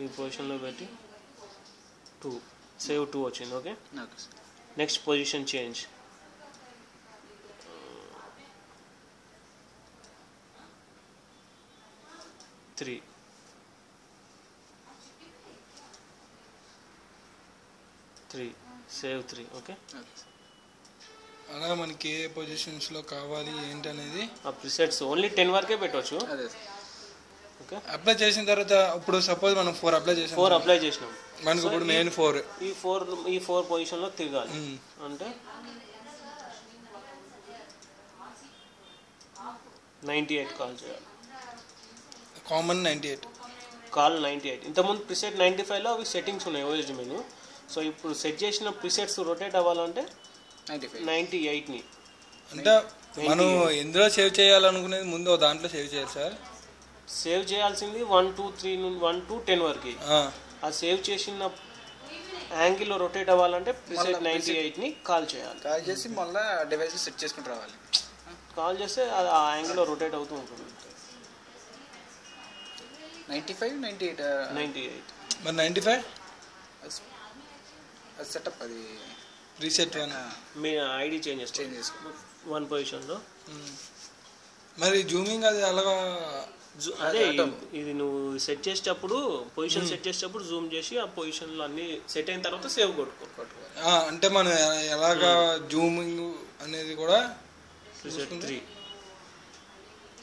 ఈ పొజిషన్లో పెట్టి 2 సేవ్ 2 వచ్చింది. Okay, next position change. 3 save 3. Okay, అలా మనకి ఏ పొజిషన్స్లో కావాలి ఏంటి అనేది ఆ ప్రిసెట్స్ ఓన్లీ 10 వరకే పెట్టవచ్చు. ఓకే, అప్లై చేసిన తర్వాత ఇప్పుడు సపోజ్ మనం 4 అప్లై చేసాం, 4 అప్లై చేసినాం మనకు ఇప్పుడు మెయిన్ 4 ఈ 4 పొజిషన్లో తిరగాలి. అంటే 98 కాల్ చేయాలి. Common 98 call 98. ఇంతకుముందు ప్రిసెట్ 95లో అవి సెట్టింగ్స్ ఉన్నాయి ఓఎస్డి మెనూ. సో ఇప్పుడు సెట్ చేసిన ప్రిసెట్స్ రొటేట్ అవ్వాలంటే 98ని అంటే మనం ఎందులో సేవ్ చేయాలనుకునేది ముందు దాంట్లో సేవ్ చేయాలి సార్. సేవ్ చేయాల్సింది 1 2 3 నుండి 1 to 10 వరకు. ఆ సేవ్ చేసిన యాంగిల్లో రొటేట్ అవ్వాలంటే ప్రిసెట్ 98ని కాల్ చేయాలి. కాల్ చేసి మళ్ళీ డివైస్ సెట్ చేసుకుంటూ రావాలి. కాల్ చేస్తే అది ఆ యాంగిల్లో రొటేట్ అవుతూ ఉంటుంది. 95 98 98 మరి 95 సెటప్ అది రీసెట్ మీ ఐడి చేంజ్ చేసుకో 1 పొజిషన్లో. మరి జూమింగ్ అది అలాగా అదే ఇది నువ్వు సెట్ చేసేటప్పుడు పొజిషన్ సెట్ చేసేటప్పుడు జూమ్ చేసి ఆ పొజిషన్లో అన్ని సెట్ అయిన తర్వాత సేవ్ కొట్టుకో. అంటే మనం ఎలాగా జూమింగ్ అనేది కూడా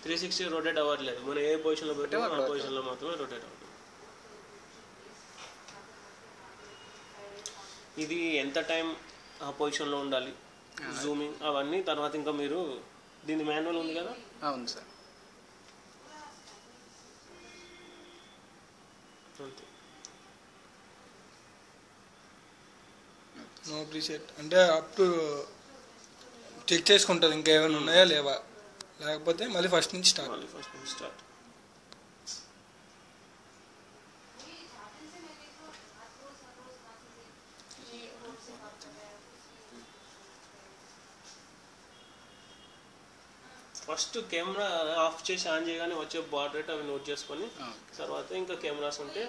360 రొటేట్ అవ్వట్లేదు. మనం ఏ పొజిషన్లో పెట్టామో ఆ పొజిషన్లో మాత్రమే రొటేట్ అవుతుంది. ఇది ఎంత టైం ఆ పొజిషన్లో ఉండాలి, జూమింగ్ అవన్నీ తర్వాత ఇంకా మీరు దీని మాన్యువల్ ఉంది కదా. అవును సార్. అంతే. నో ప్రీసెట్ అంటే అప్ టు చెక్ చేసుకుంటుంది ఇంకా ఏమైనా ఉన్నాయా లేవా, లేకపోతే మళ్ళీ ఫస్ట్ నుంచి స్టార్ట్. ఫస్ట్ కెమెరా ఆఫ్ చేసి ఆన్ చేయగానే వచ్చే బాడ్ రేట్ అవి నోట్ చేసుకొని తర్వాత ఇంకా కెమెరాస్ ఉంటే